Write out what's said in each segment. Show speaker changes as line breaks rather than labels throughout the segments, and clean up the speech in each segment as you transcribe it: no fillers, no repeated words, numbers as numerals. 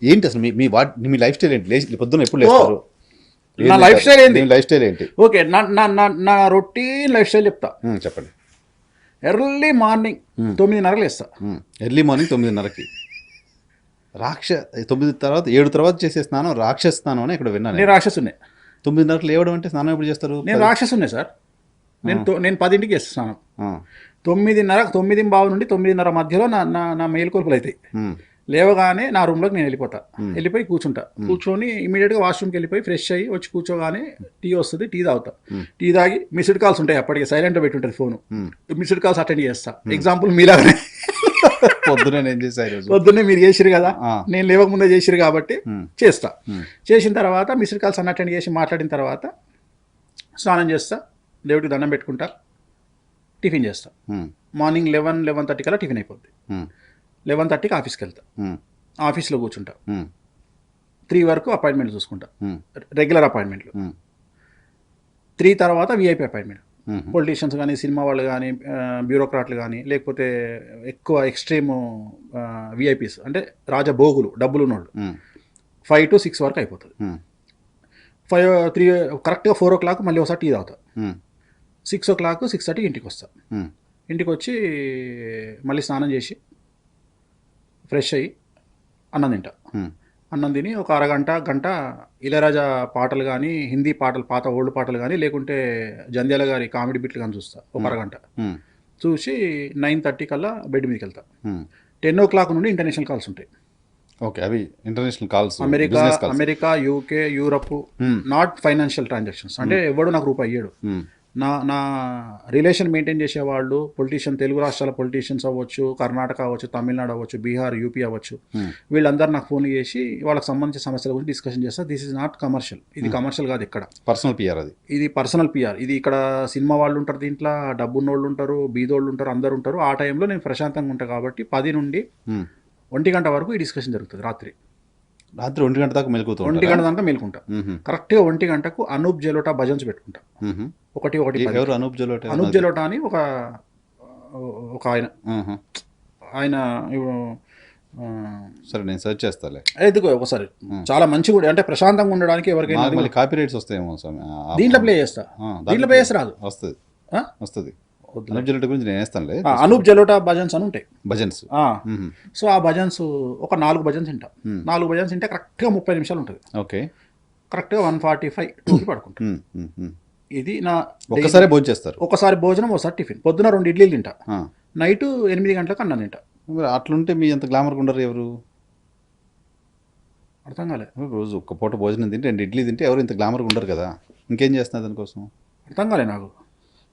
ఏంటి అసలు మీ life style ఏంటి? పొద్దున్న ఎప్పుడు లేస్తారు?
నా లైఫ్ స్టైల్ ఏంటి?
లైఫ్ స్టైల్ ఏంటి?
ఓకే, నా రొటీన్ లైఫ్ స్టైల్ చెప్తా.
చెప్పండి.
ఎర్లీ మార్నింగ్ 9:30 లేస్తా.
Early morning 9:30కి. 9 తర్వాత 7 తర్వాత చేసే స్నానం రాక్షస స్నానం అని ఇక్కడ విన్నాను.
నేను రాక్షసునే.
9:30కి లేవడం అంటే స్నానం ఎప్పుడు చేస్తారు?
నేను రాక్షసునే సార్. నేను 10ంటికి చేస్తాను స్నానం. 9:30 నుండి 9:30 మధ్యలో నా మేలుకొలుపులు అవుతాయి. లేవగానే నా రూమ్లోకి నేను వెళ్ళిపోతా. వెళ్ళిపోయి కూర్చొని ఇమీడియట్గా వాష్రూమ్కి వెళ్ళిపోయి ఫ్రెష్ అయ్యి వచ్చి కూర్చోగానే టీ వస్తుంది, టీ తాగుతా. టీ తాగి మిస్డ్ కాల్స్ ఉంటాయి, అప్పటికి సైలెంట్గా పెట్టి ఉంటుంది ఫోను. మిస్డ్ కాల్స్ అటెండ్ చేస్తా. ఎగ్జాంపుల్ మీలాగానే పొద్దున్నే మీరు చేసిరు కదా, నేను లేవకముందే చేసిరు కాబట్టి చేస్తా. చేసిన తర్వాత మిస్డ్ కాల్స్ అన్ని అటెండ్ చేసి మాట్లాడిన తర్వాత స్నానం చేస్తా, దేవుడికి దండం పెట్టుకుంటా, టిఫిన్ చేస్తా. మార్నింగ్ 11:30 కల్లా టిఫిన్ అయిపోద్ది. 11:30కి ఆఫీస్కి వెళ్తా. ఆఫీస్లో కూర్చుంటా. 3 వరకు అపాయింట్మెంట్ చూసుకుంటా, రెగ్యులర్ అపాయింట్మెంట్లు. 3 తర్వాత విఐపి అపాయింట్మెంట్. పొలిటీషియన్స్ కానీ, సినిమా వాళ్ళు కానీ, బ్యూరోక్రాట్లు కానీ, లేకపోతే ఎక్కువ ఎక్స్ట్రీమ్ విఐపీస్ అంటే రాజభోగులు, డబ్బులు ఉన్నోళ్ళు 5 to 6 వరకు అయిపోతుంది. 3 కరెక్ట్గా 4 o'clock మళ్ళీ ఒకసారి టీ తాగుతా. 6 o'clock 6:30 ఇంటికి వస్తా. ఇంటికి వచ్చి మళ్ళీ స్నానం చేసి ఫ్రెష్ అయ్యి అన్నం తింటా. అన్నం తిని ఒక గంట ఇళయరాజా పాటలు కానీ, హిందీ పాటలు, పాత ఓల్డ్ పాటలు కానీ, లేకుంటే జంధ్యాల గారి కామెడీ బిట్లు కానీ చూస్తా ఒక అరగంట. చూసి 9:30 కల్లా బెడ్ మీదకి వెళ్తా. 10 o'clock నుండి ఇంటర్నేషనల్ కాల్స్ ఉంటాయి.
ఓకే, అవి international calls.
America, UK, Europe. Not financial transactions. అంటే ఎవడు నాకు రూపాయి ఇయ్యడు. నా రిలేషన్ మెయింటైన్ చేసేవాళ్ళు పొలిటీషియన్, తెలుగు రాష్ట్రాల పొలిటీషియన్స్ అవ్వచ్చు, కర్ణాటక అవ్వచ్చు, తమిళనాడు అవ్వచ్చు, బీహార్, యూపీ అవ్వచ్చు, వీళ్ళందరూ నాకు ఫోన్ చేసి వాళ్ళకి సంబంధించిన సమస్యల గురించి డిస్కషన్ చేస్తారు. This is not commercial. ఇది కమర్షియల్ కాదు, ఇక్కడ
పర్సనల్ పిఆర్.
ఇది పర్సనల్ పిఆర్. ఇది ఇక్కడ సినిమా వాళ్ళు ఉంటారు, దీంట్లో డబ్బున్నోళ్ళు ఉంటారు, బీదోళ్ళు ఉంటారు, అందరు ఉంటారు. ఆ టైంలో నేను ప్రశాంతంగా ఉంటాను కాబట్టి 10 నుండి 1 గంట వరకు ఈ డిస్కషన్ జరుగుతుంది. రాత్రి
1 గంట దాకా మెలుకుతా.
1 గంట దాకా మేలుకుంటా. కరెక్ట్గా 1 గంటకు అనూప్ జలోటా భజన్స్ పెట్టుకుంటా. 1 అనూప్ జలోటా అని ఒక ఆయన
సరే, నేను సెర్చ్ చేస్తాలే.
ఎందుకు ఒకసారి చాలా మంచి కూడా, అంటే ప్రశాంతంగా ఉండడానికి ఎవరికైనా.
కాపీ రైట్స్ వస్తాయేమో
దీంట్లో ప్లే చేస్తా. దీంట్లో ప్లే చేస్తే రాదు.
వస్తుంది. అనూప్ జలోటా గురించి నేను వేస్తానులే.
అనూప్ జలోటా భజన్స్ అని ఉంటాయి,
భజన్స్.
సో ఆ భజన్స్ ఒక 4 భజన్స్ వింటా. 4 భజన్స్ వింటే కరెక్ట్గా 30 నిమిషాలు ఉంటుంది.
ఓకే,
కరెక్ట్గా 1:45 పడుకుంటా. ఇది నా
ఒకసారి భోజనం చేస్తారు.
ఒకసారి భోజనం, ఒకసారి టిఫిన్. పొద్దున 2 ఇడ్లీలు తింటా, నైట్ 8 గంటలకు అన్నం తింటా.
అట్లుంటే మీ అంత గ్లామర్గా ఉండరు ఎవరు?
అర్థం కాలే.
రోజు ఒక్క పూట భోజనం తింటే 2 ఇడ్లీ తింటే ఎవరు ఇంత గ్లామర్గా ఉండరు కదా. ఇంకేం చేస్తున్నారు దానికోసం?
అర్థం కాలే నాకు.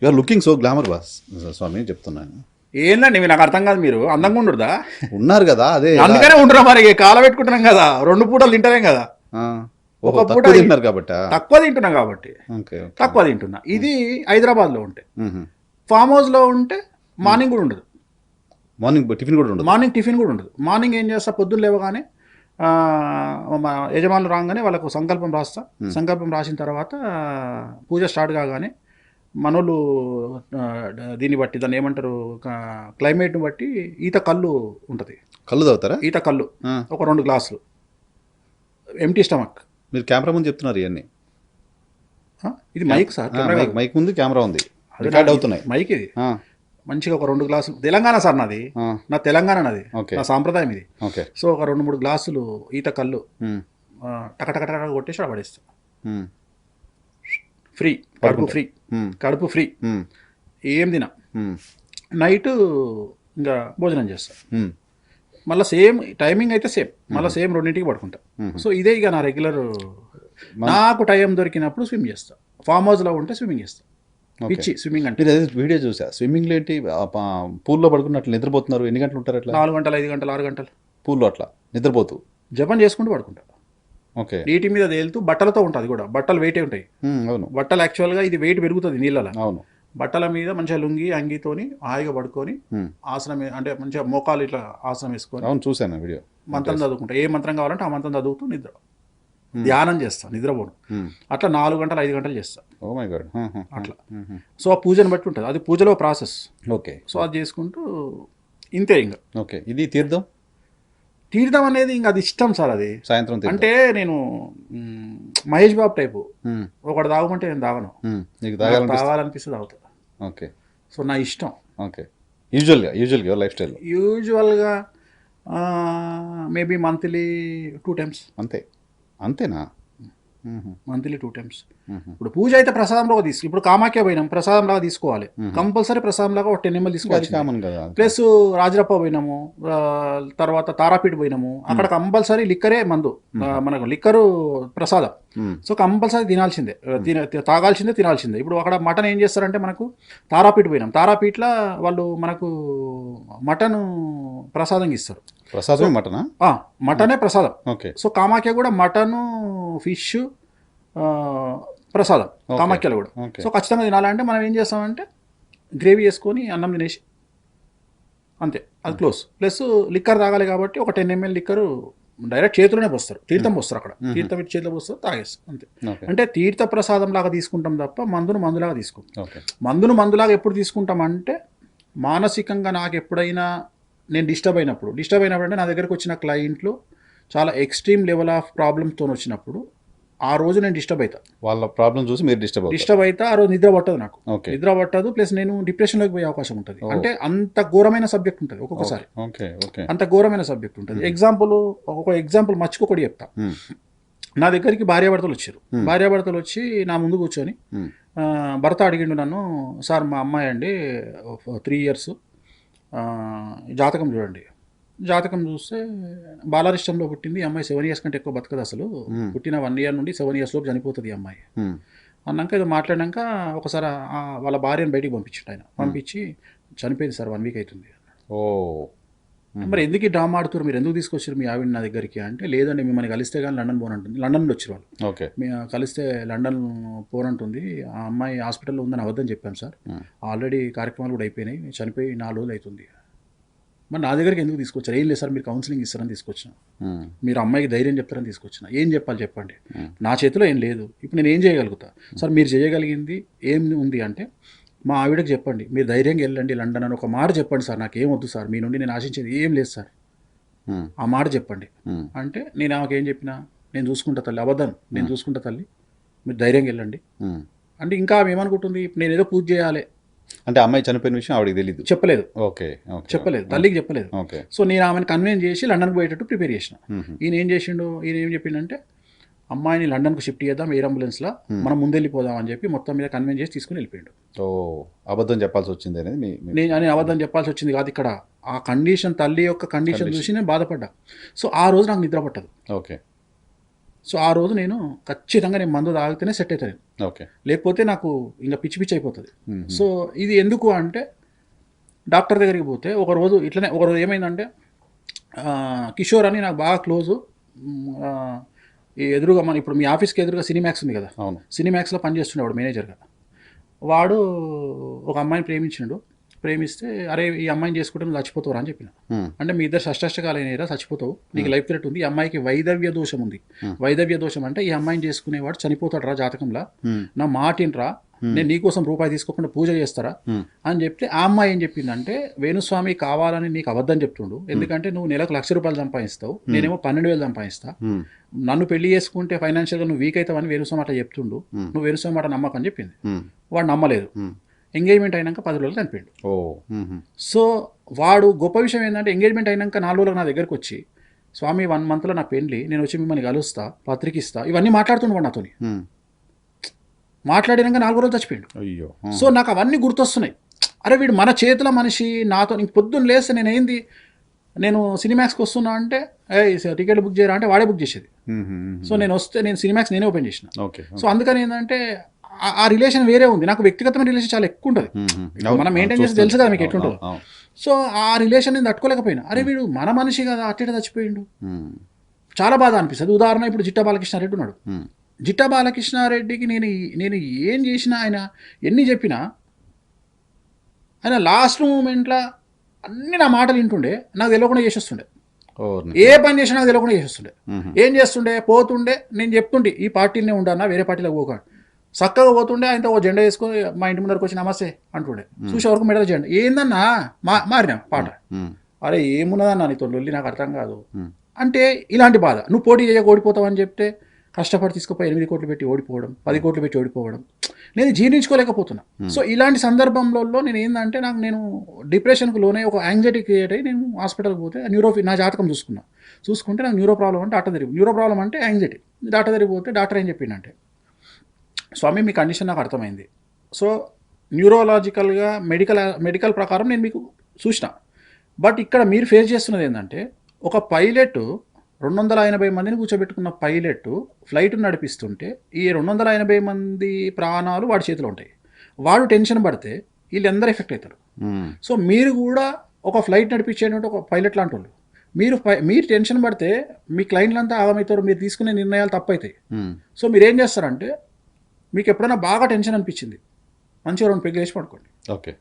You are looking so glamour boss స్వామి, చెప్తున్నాను.
ఏందండి నాకు అర్థం కాదు. మీరు అందంగా ఉండరుదా?
ఉన్నారు కదా, అదే
అందుకనే ఉండరా మరి. కాల పెట్టుకుంటున్నాం కదా, 2 పూటలు తింటలేం కదా. ఒక పూట
తింటున్నారు కాబట్టి
తక్కువ తింటున్నా కాబట్టి తక్కువ తింటున్నా. ఇది హైదరాబాద్లో ఉంటే. ఫామ్ హౌస్లో ఉంటే మార్నింగ్ కూడా ఉండదు,
మార్నింగ్ టిఫిన్ కూడా ఉండదు.
మార్నింగ్ ఏం చేస్తా, పొద్దున్న లేవగానే మా యజమానులు రాగానే వాళ్ళకు సంకల్పం రాస్తా. సంకల్పం రాసిన తర్వాత పూజ స్టార్ట్ కాగానే మనోళ్ళు దీన్ని బట్టి, దాన్ని ఏమంటారు, క్లైమేట్ని బట్టి ఈత కళ్ళు ఉంటుంది.
కళ్ళు తాగుతారా?
ఈత కళ్ళు ఒక 2 గ్లాసులు, ఎంటీ స్టమక్.
మీరు కెమెరా ముందు చెప్తున్నారు ఇవన్నీ.
ఇది మైక్ సార్,
మైక్ ముందు కెమెరా ఉంది, రికార్డ్ అవుతున్నాయి.
మైక్ ఇది. మంచిగా ఒక 2 గ్లాసులు. తెలంగాణ సార్ నాది, నా తెలంగాణ నాది, నా సాంప్రదాయం ఇది. సో ఒక 2-3 గ్లాసులు ఈత కళ్ళు టకటక కొట్టేసి పడేస్తా. ఫ్రీ, కడుపు ఫ్రీ. ఏం తినా. నైట్ ఇంకా భోజనం చేస్తా. మళ్ళీ సేమ్ టైమింగ్ అయితే సేమ్, మళ్ళీ సేమ్ 2ంటికి పడుకుంటా. సో ఇదే ఇక నా రెగ్యులర్. నాకు టైం దొరికినప్పుడు స్విమ్ చేస్తా. ఫామ్ హౌస్లో ఉంటే స్విమ్మింగ్ చేస్తా. పిచ్చి స్విమ్మింగ్ అంటే.
వీడియో చూసా, స్విమ్మింగ్లో ఏంటి పూల్లో పడుకున్నట్లు నిద్రపోతున్నారు. ఎన్ని గంటలు ఉంటారు అట్లా?
4 గంటలు, 5 గంటలు, 6 గంటలు
పూల్లో అట్లా నిద్రపోతూ
జపం చేసుకుంటూ పడుకుంటా.
ఓకే,
నీటి మీద తేలుతూ. బట్టలతో ఉంటుంది కూడా, బట్టలు వెయిటే ఉంటాయి.
అవును,
బట్టలు యాక్చువల్గా ఇది వెయిట్ పెరుగుతుంది నీళ్ళలో.
అవును.
బట్టల మీద మంచిగా లుంగి అంగితోని హాయిగా పడుకొని ఆసనం, అంటే మంచిగా మోకాలు ఇట్లా ఆసనం వేసుకొని.
అవును, చూసాను వీడియో.
మంత్రం చదువుకుంటా. ఏ మంత్రం కావాలంటే ఆ మంత్రం చదువుతూ నిద్ర, ధ్యానం చేస్తా, నిద్రపోను. అట్లా 4 గంటలు, 5 గంటలు చేస్తా.
Oh my god.
అట్లా. సో ఆ పూజను బట్టి ఉంటుంది, అది పూజలో ప్రాసెస్.
ఓకే,
సో అది చేసుకుంటూ ఇంతే ఇంకా.
ఓకే, ఇది తీర్థం.
తీర్థం అనేది ఇంకా అది ఇష్టం సార్. అది
సాయంత్రం తీర్థం.
అంటే నేను మహేష్ బాబు టైపు,
మ్మ్.
ఒకటి తాగమంటే నేను తాగను,
నీకు
నాకు తాగాలనిపిస్తే తాగుతా.
ఓకే.
సో నా ఇష్టం.
ఓకే. యూజువల్గా లైఫ్ స్టైల్
యూజువల్గా మేబీ మంత్లీ 2 times.
అంతేనా?
Monthly 2 times. ఇప్పుడు పూజ అయితే ప్రసాదంలో ఇప్పుడు కామాఖ్య పోయినాం, ప్రసాదం లాగా తీసుకోవాలి కంపల్సరీ. ప్రసాదం లాగా ఒక 10 ml తీసుకోవాలి.
కామన్ కదా.
ప్లస్ రాజరప్ప పోయినాము, తర్వాత తారాపీఠ పోయినాము, అక్కడ కంపల్సరీ లిక్కరే మందు, మనకు లిక్కరు ప్రసాదం. సో కంపల్సరీ తినాల్సిందే, తాగాల్సిందే, తినాల్సిందే. ఇప్పుడు అక్కడ మటన్ ఏం చేస్తారంటే, మనకు తారాపీఠ పోయినాం, తారాపీఠలో వాళ్ళు మనకు మటన్ ప్రసాదంగా ఇస్తారు.
ప్రసాదమే మటనా?
మటనే ప్రసాదం.
ఓకే.
సో కామాఖ్య కూడా మటను, ఫిష్ ప్రసాదం కామాఖ్యలో కూడా. సో ఖచ్చితంగా తినాలంటే మనం ఏం చేస్తామంటే గ్రేవీ వేసుకొని అన్నం తినేసి అంతే, అది క్లోజ్. ప్లస్ లిక్కర్ తాగాలి కాబట్టి ఒక 10 ml లిక్కరు డైరెక్ట్ చేతిలోనే పోస్తారు, తీర్థం పోస్తారు అక్కడ, తీర్థం ఇటు చేతిలో పోస్తారు, తాగేస్తారు అంతే. అంటే తీర్థ ప్రసాదం లాగా తీసుకుంటాం తప్ప మందులాగా తీసుకుంటాం. మందులాగా ఎప్పుడు తీసుకుంటామంటే, మానసికంగా నాకు ఎప్పుడైనా నేను డిస్టర్బ్ అయినప్పుడు అంటే నా దగ్గరకు వచ్చిన క్లయింట్లు చాలా ఎక్స్ట్రీమ్ లెవెల్ ఆఫ్ ప్రాబ్లమ్స్తో వచ్చినప్పుడు ఆ రోజు నేను డిస్టర్బ్ అవుతా.
వాళ్ళ ప్రాబ్లం చూసి మీరు డిస్టర్బ్
అవుతా. ఆ రోజు నిద్ర పట్టదు నాకు, నిద్ర పట్టదు. ప్లస్ నేను డిప్రెషన్లోకి పోయే అవకాశం ఉంటుంది. అంటే అంత ఘోరమైన సబ్జెక్ట్ ఉంటుంది ఒక్కొక్కసారి, అంత ఘోరమైన సబ్జెక్ట్ ఉంటుంది. ఎగ్జాంపుల్ మర్చిపోకూడదు చెప్తా. నా దగ్గరికి భార్యాభర్తలు వచ్చారు. భార్యాభర్తలు వచ్చి నా ముందు కూర్చొని భర్త అడిగిండు నన్ను, సార్ మా అమ్మాయి అండి 3 years, జాతకం చూడండి. జాతకం చూస్తే బాలారిష్టంలో పుట్టింది, అమ్మాయి 7 years కంటే ఎక్కువ బతకదు, అసలు పుట్టిన 1 year నుండి 7 years లోపు చనిపోతుంది అమ్మాయి అన్నాక, ఏదో మాట్లాడినాక ఒకసారి వాళ్ళ భార్యను బయటికి పంపించిండు ఆయన. పంపించి చనిపోయింది సార్ 1 week అవుతుంది. మరి ఎందుకు ఈ డ్రామా ఆడుతున్నారు, మీరు ఎందుకు తీసుకొచ్చారు మీ ఆవిడ నా దగ్గరికి అంటే, లేదండి మిమ్మల్ని కలిస్తే కానీ లండన్ పోనంటుంది. లండన్ నుండి వచ్చారు వాళ్ళు. కలిస్తే లండన్ పోనంటుంది, ఆ అమ్మాయి హాస్పిటల్లో ఉందని అబద్ధం చెప్పాను సార్, ఆల్రెడీ కార్యక్రమాలు కూడా అయిపోయినాయి, చనిపోయి 4 రోజులు అవుతుంది. మరి నా దగ్గరికి ఎందుకు తీసుకొచ్చారు? ఏం లేదు సార్, మీరు కౌన్సిలింగ్ ఇస్తారని తీసుకొచ్చిన, మీరు అమ్మాయికి ధైర్యం చెప్తారని తీసుకొచ్చిన. ఏం చెప్పాలి చెప్పండి, నా చేతిలో ఏం లేదు, ఇప్పుడు నేను ఏం చేయగలుగుతా సార్? మీరు చేయగలిగింది ఏం ఉంది అంటే, మా ఆవిడకి చెప్పండి మీరు ధైర్యంగా వెళ్ళండి లండన్ అని ఒక మాట చెప్పండి సార్, నాకు ఏం వద్దు సార్, మీ నుండి నేను ఆశించేది ఏం లేదు సార్, ఆ మాట చెప్పండి అంటే, నేను ఆమెకు ఏం చెప్పినా, నేను చూసుకుంటా తల్లి, అబద్ధం, నేను చూసుకుంటా తల్లి, మీరు ధైర్యంగా వెళ్ళండి అంటే, ఇంకా ఆమె ఏమనుకుంటుంది, నేను ఏదో పూజ చేయాలి
అంటే, అమ్మాయి చనిపోయిన విషయం ఆవిడకి తెలియదు,
చెప్పలేదు. చెప్పలేదు, తల్లికి చెప్పలేదు. సో నేను ఆమెను కన్విన్స్ చేసి లండన్కి పోయేటట్టు ప్రిపేర్ చేసిన. ఈయన ఏం చేసిండు, ఈయన ఏం చెప్పిండంటే, అమ్మాయిని లండన్కు షిఫ్ట్ చేద్దాం ఎయిర్ అంబులెన్స్లో, మనం ముందెళ్ళిపోదాం అని చెప్పి మొత్తం మీద కన్విన్స్ చేసి తీసుకుని వెళ్ళిపోయాడు.
అబద్ధం చెప్పాల్సి వచ్చింది అనేది
నేను అబద్ధం చెప్పాల్సి వచ్చింది కాదు, ఇక్కడ ఆ కండిషన్, తల్లి యొక్క కండిషన్ చూసి నేను బాధపడ్డా. సో ఆ రోజు నాకు నిద్ర పట్టదు. సో ఆ రోజు నేను ఖచ్చితంగా నేను మందు తాగితేనే సెట్ అవుతుంది, లేకపోతే నాకు ఇంకా పిచ్చి అయిపోతుంది. సో ఇది ఎందుకు అంటే, డాక్టర్ దగ్గరికి పోతే ఒకరోజు ఏమైందంటే, కిషోర్ అని నాకు బాగా క్లోజు, ఈ ఎదురుగా మన ఇప్పుడు మీ ఆఫీస్కి ఎదురుగా సినిమాక్స్ ఉంది కదా, సినిమాక్స్లో పనిచేస్తుండేవాడు మేనేజర్గా. వాడు ఒక అమ్మాయిని ప్రేమిస్తే, అరే ఈ అమ్మాయిని చేసుకుంటే నువ్వు చచ్చిపోతావు అని చెప్పిన. అంటే మీ ఇద్దరు షష్టాష్టకాలైనరా, చచ్చిపోతావు, నీకు లైఫ్ థ్రెట్ ఉంది, ఈ అమ్మాయికి వైదవ్య దోషం ఉంది. వైదవ్య దోషం అంటే ఈ అమ్మాయిని చేసుకునేవాడు చనిపోతాడు రా జాతకంలా, నా మాటిన్రా, నేను నీకోసం రూపాయి తీసుకోకుండా పూజ చేస్తారా అని చెప్తే, ఆ అమ్మాయి ఏం చెప్పిందంటే, వేణుస్వామి కావాలని నీకు అబద్ధం చెప్తుండు, ఎందుకంటే నువ్వు నెలకు ₹1,00,000 సంపాదిస్తావు, నేనేమో 12,000 సంపాదిస్తా, నన్ను పెళ్లి చేసుకుంటే ఫైనాన్షియల్గా నువ్వు వీక్ అవుతావని వేణుస్వామి అట్లా చెప్తుండు, నువ్వు వేణుస్వామి మాట నమ్మకని చెప్పింది. వాడు నమ్మలేదు. ఎంగేజ్మెంట్ అయినాక 10 రోజులు చనిపోయిండు. సో వాడు గొప్ప విషయం ఏంటంటే, ఎంగేజ్మెంట్ అయినాక 4 రోజులకు నా దగ్గరకు వచ్చి, స్వామి 1 monthలో నా పెళ్లి, నేను వచ్చి మిమ్మల్ని కలుస్తా, పత్రిక ఇస్తా, ఇవన్నీ మాట్లాడుతుండేవాడు నాతో. మాట్లాడినాక 4 రోజులు చచ్చిపోయాడు. సో నాకు అవన్నీ గుర్తొస్తున్నాయి. అరే వీడు మన చేతిలో మనిషి, నాతో ఇంక పొద్దున్న లేస్తే నేను సినిమాక్స్కి వస్తున్నా అంటే, టికెట్ బుక్ చేయరా అంటే వాడే బుక్ చేసేది. సో నేను సినిమాక్స్ నేనే ఓపెన్ చేసిన. సో అందుకని ఏంటంటే, ఆ రిలేషన్ వేరే ఉంది. నాకు వ్యక్తిగతమైన రిలేషన్ చాలా ఎక్కువ ఉంటుంది, మనం మెయింటైన్ చేసి తెలుసు కదా మీకు ఎట్లుంటుందో. సో ఆ రిలేషన్ నేను తట్టుకోలేకపోయినా, అరే వీడు మన మనిషి కదా, అట్టే చచ్చిపోయిండు, చాలా బాధ అనిపిస్తుంది. ఉదాహరణ ఇప్పుడు జిట్టా బాలకృష్ణారెడ్డి ఉన్నాడు. జిట్టా బాలకృష్ణారెడ్డికి నేను ఏం చేసినా, ఆయన ఎన్ని చెప్పినా, ఆయన లాస్ట్ మూమెంట్లో అన్ని నా మాటలు వింటుండే, నాకు తెలియకుండా చేసేస్తుండే. ఏ పని చేసినా నాకు తెలియకుండా చేసేస్తుండే. ఏం చేస్తుండే, పోతుండే, నేను చెప్తుండే ఈ పార్టీలోనే ఉండన్నా, వేరే పార్టీలో పోకండి, చక్కగా పోతుండే. ఆయనతో ఓ జెండా వేసుకొని మా ఇంటి ముందరకు వచ్చి నమస్తే అంటుండే, చూసే వరకు మెడల జెండా ఏందన్నా మారినా పాట, అరే ఏమున్నదన్నా నీతో లొల్లి నాకు అర్థం కాదు అంటే ఇలాంటి బాధ. నువ్వు పోటీ చేయక ఓడిపోతావు అని చెప్తే కష్టపడి తీసుకుపోయి 8 కోట్లు పెట్టి ఓడిపోవడం, 10 కోట్లు పెట్టి ఓడిపోవడం నేను జీర్ణించుకోలేకపోతున్నా. సో ఇలాంటి సందర్భంలో నేను ఏంటంటే నేను డిప్రెషన్కి లోనే ఒక యాంగ్జైటీ క్రియేట్ అయ్యి నేను హాస్పిటల్కి పోతే నా జాతకం చూసుకుంటే నాకు న్యూరో ప్రాబ్లం అంటే న్యూరో ప్రాబ్లం అంటే యాంగ్జైటీ. డాక్టర్ దగ్గరికి పోతే డాక్టర్ ఏం చెప్పిండంటే, స్వామి మీ కండిషన్ నాకు అర్థమైంది, సో న్యూరోలాజికల్గా మెడికల్ ప్రకారం నేను మీకు చూసిన, బట్ ఇక్కడ మీరు ఫేస్ చేస్తున్నది ఏంటంటే ఒక పైలట్ 280 మందిని కూర్చోబెట్టుకున్న పైలట్ ఫ్లైట్ నడిపిస్తుంటే ఈ 280 మంది ప్రాణాలు వాడి చేతిలో ఉంటాయి. వాడు టెన్షన్ పడితే వీళ్ళందరూ ఎఫెక్ట్ అవుతారు. సో మీరు కూడా ఒక ఫ్లైట్ నడిపించేటువంటి ఒక పైలట్ లాంటి వాళ్ళు, మీరు టెన్షన్ పడితే మీ క్లయింట్లంతా ఆగమవుతారు, మీరు తీసుకునే నిర్ణయాలు తప్పవుతాయి. సో మీరు ఏం చేస్తారంటే మీకు ఎప్పుడైనా బాగా టెన్షన్ అనిపించింది, మంచిగా 2 పెగ్గులు వేసి పడుకోండి.
ఓకే.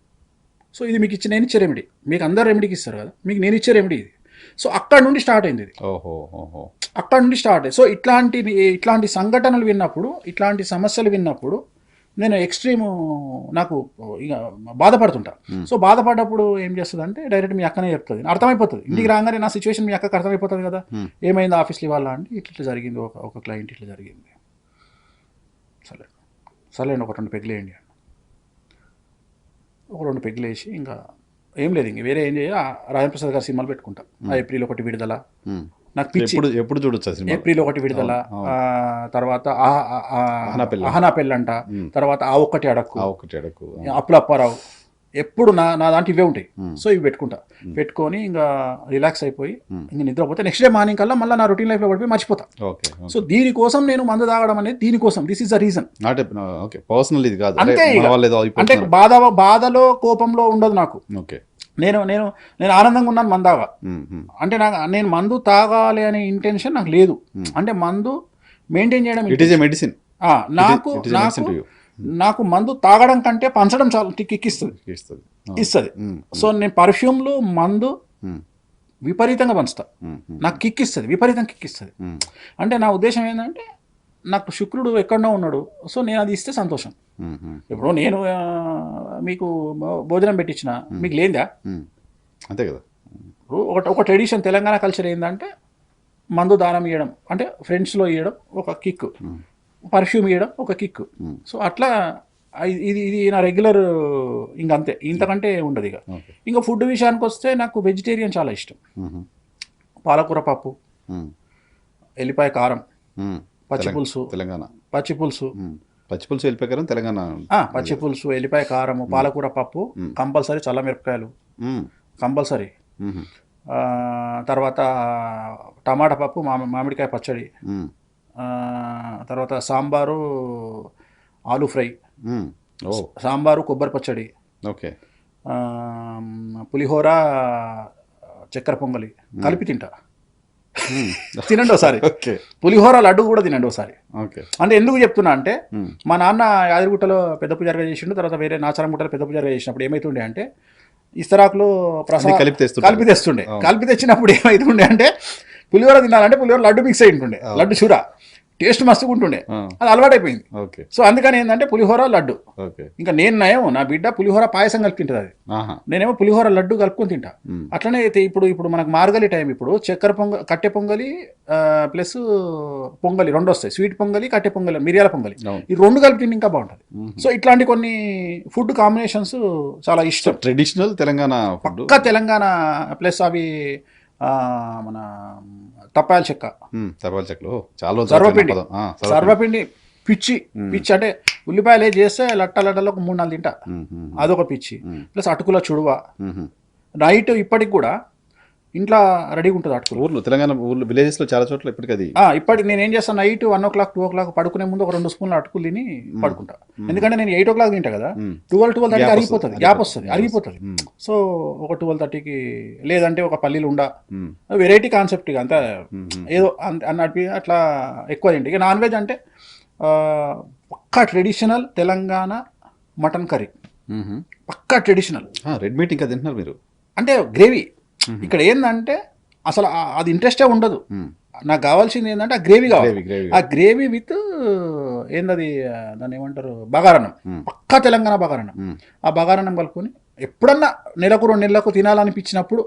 సో ఇది మీకు నేను ఇచ్చే రెమెడీ, మీకు అందరు రెమెడీకి ఇస్తారు కదా, మీకు నేను ఇచ్చే రెమెడీ ఇది. సో అక్కడ నుండి స్టార్ట్ అయింది ఇది. అక్కడ నుండి స్టార్ట్ అయ్యింది. సో ఇట్లాంటి సంఘటనలు విన్నప్పుడు, ఇట్లాంటి సమస్యలు విన్నప్పుడు నేను ఎక్స్ట్రీమ్ నాకు ఇక బాధపడుతుంటా. సో బాధపడ్డప్పుడు ఏం చేస్తుంది అంటే డైరెక్ట్ మీ అక్కనే చెప్తుంది, అర్థమైపోతుంది. ఇంటికి రాగానే నా సిచ్యువేషన్ మీ అక్కకి అర్థమైపోతుంది కదా, ఏమైంది ఆఫీస్లో ఇవాళ అంటే ఇట్లా జరిగింది, ఒక క్లయింట్ ఇట్లా జరిగింది, సర్లేండి ఒక 2 పెగ్గులు వేయండి, ఒక 2 పెగ్గులు వేసి ఇంకా ఏం లేదు, ఇంక వేరే ఏం చేయాలి, రాజేంద్ర ప్రసాద్ గారి సినిమాలు పెట్టుకుంటా. ఏప్రిల్ 1 విడుదల, నాకు పిచ్చి.
ఎప్పుడు చూడొచ్చు
ఏప్రిల్ 1 విడుదల, తర్వాత అహనా పెళ్ళంట, తర్వాత ఆ ఒక్కటి అడక్కు, అప్పుల అప్పారావు, ఎప్పుడు నా దాంట్లో ఇవే ఉంటాయి. సో ఇవి పెట్టుకొని ఇంకా రిలాక్స్ అయిపోయి ఇంక నిద్రపోతే నెక్స్ట్ డే మార్నింగ్ కల్లా మళ్ళీ నా రొటీన్ లైఫ్లో పడిపోయి మర్చిపోతా. సో దీనికోసం నేను మందు తాగడం అనేది దీనికోసం, దిస్ ఇస్ ద రీజన్. అంటే బాధలో కోపంలో ఉండదు నాకు. నేను ఆనందంగా ఉన్నాను మందు తాగా అంటే నేను మందు తాగాలి అనే ఇంటెన్షన్ నాకు లేదు. అంటే మందు మెయింటైన్ చేయడం
మెడిసిన్.
నాకు మందు తాగడం కంటే పంచడం చాలా ఇస్తుంది. సో నేను పర్ఫ్యూమ్లో మందు విపరీతంగా పంచుతా, నాకు విపరీతంగా కిక్ ఇస్తుంది. అంటే నా ఉద్దేశం ఏంటంటే నాకు శుక్రుడు ఎక్కడో ఉన్నాడు, సో నేను అది ఇస్తే సంతోషం. ఇప్పుడు నేను మీకు భోజనం పెట్టించిన మీకు లేదా,
అంతే కదా.
ఇప్పుడు ఒక ట్రెడిషన్ తెలంగాణ కల్చర్ ఏంటంటే మందు దానం ఇవ్వడం అంటే ఫ్రెండ్స్లో ఇవ్వడం ఒక కిక్, పర్ఫ్యూమ్ ఇవ్వడం ఒక కిక్. సో అట్లా ఇది నా రెగ్యులర్, ఇంకంతే, ఇంతకంటే ఉండదు. ఇంకా ఫుడ్ విషయానికి వస్తే నాకు వెజిటేరియన్ చాలా ఇష్టం. పాలకూర పప్పు, ఎల్లిపాయ కారం, పచ్చిపులుసు,
ఎల్లిపాయ కారం తెలంగాణ,
పచ్చిపులుసు, ఎల్లిపాయ కారము, పాలకూర పప్పు, కంపల్సరీ చల్లమిరపకాయలు కంపల్సరీ, తర్వాత టమాటా పప్పు, మామిడికాయ పచ్చడి, తర్వాత సాంబారు, ఆలు ఫ్రై, సాంబారు, కొబ్బరి పచ్చడి, పులిహోర, చక్కెర పొంగలి కలిపి తింటా. తినండి ఒకసారి, పులిహోర లడ్డు కూడా తినండి ఒకసారి. అంటే ఎందుకు చెప్తున్నా అంటే మా నాన్న యాదగిరిగుట్టలో పెద్ద పూజారిగా చేసిండు, తర్వాత వేరే నాచారంగుట్టలో పెద్ద పూజారిగా చేసినప్పుడు ఏమైతుండే అంటే ఇస్తరాకులో ప్రసాదం కలిపి తెస్తుండే. కలిపి తెచ్చినప్పుడు ఏమైతుండే అంటే పులిహోర తినాలంటే పులిహోర లడ్డు మిక్స్ అయి ఉంటుండే, లడ్డు చూర టేస్ట్ మస్తుగా ఉంటుండే, అది అలవాటైపోయింది. సో అందుకని ఏంటంటే పులిహోర లడ్డు. ఇంకా నేను నా బిడ్డ పులిహోర పాయసం కలిపి తింటుంది, అది నేనేమో పులిహోర లడ్డు కలుపుకొని తింటా. అట్లనే అయితే ఇప్పుడు మనకు మార్గలి టైం, ఇప్పుడు చక్కెర కట్టె పొంగలి ప్లస్ పొంగలి 2 వస్తాయి, స్వీట్ పొంగలి, కట్టె పొంగలి, మిరియాల పొంగలి, ఈ 2 కలిపి తింటే ఇంకా బాగుంటుంది. సో ఇట్లాంటి కొన్ని ఫుడ్ కాంబినేషన్స్ చాలా ఇష్టం.
ట్రెడిషనల్ తెలంగాణ,
పక్కా తెలంగాణ. ప్లస్ అవి మన తప్పాల చెక్క, సర్వపిండి, పిచ్చి అంటే ఉల్లిపాయలు చేస్తే లట్టలో ఒక 3-4 తింటా, అదొక పిచ్చి. ప్లస్ అటుకుల చుడువ, నైట్ ఇప్పటికి కూడా ఇంట్లో రెడీగా ఉంటుంది అటుకులు.
ఊర్లో తెలంగాణ విలేజెస్ లో చాలా చోట్ల
ఇప్పటికి నేను ఏం చేస్తాను, నైట్ 1 o'clock 2 o'clock పడుకునే ముందు ఒక 2 స్పూన్లు అటుకులు తిని పడుకుంటా. ఎందుకంటే నేను 8 o'clock తింటా కదా, 12:30 అరిగిపోతుంది, గ్యాప్ వస్తుంది, అరిగిపోతుంది. సో ఒక 12:30కి, లేదంటే ఒక పల్లీలు ఉండా, వెరైటీ కాన్సెప్ట్, ఇక అంతా ఏదో అన్నట్టు అట్లా ఎక్కువ తింటే. ఇక నాన్ వెజ్ అంటే పక్కా ట్రెడిషనల్ తెలంగాణ మటన్ కర్రీ, పక్కా ట్రెడిషనల్.
రెడ్ మీట్ ఇంకా తింటున్నారు మీరు
అంటే గ్రేవీ. ఇక్కడ ఏంటంటే అసలు అది ఇంట్రెస్టే ఉండదు, నాకు కావాల్సింది ఏంటంటే ఆ గ్రేవీ కావాలి. ఆ గ్రేవీ విత్ ఏందది, దాన్ని ఏమంటారు, బగారన్నం, పక్కా తెలంగాణ బగారన్నం. ఆ బగారన్నం కలుపుకొని ఎప్పుడన్నా నెలకు 2 నెలలకు తినాలనిపించినప్పుడు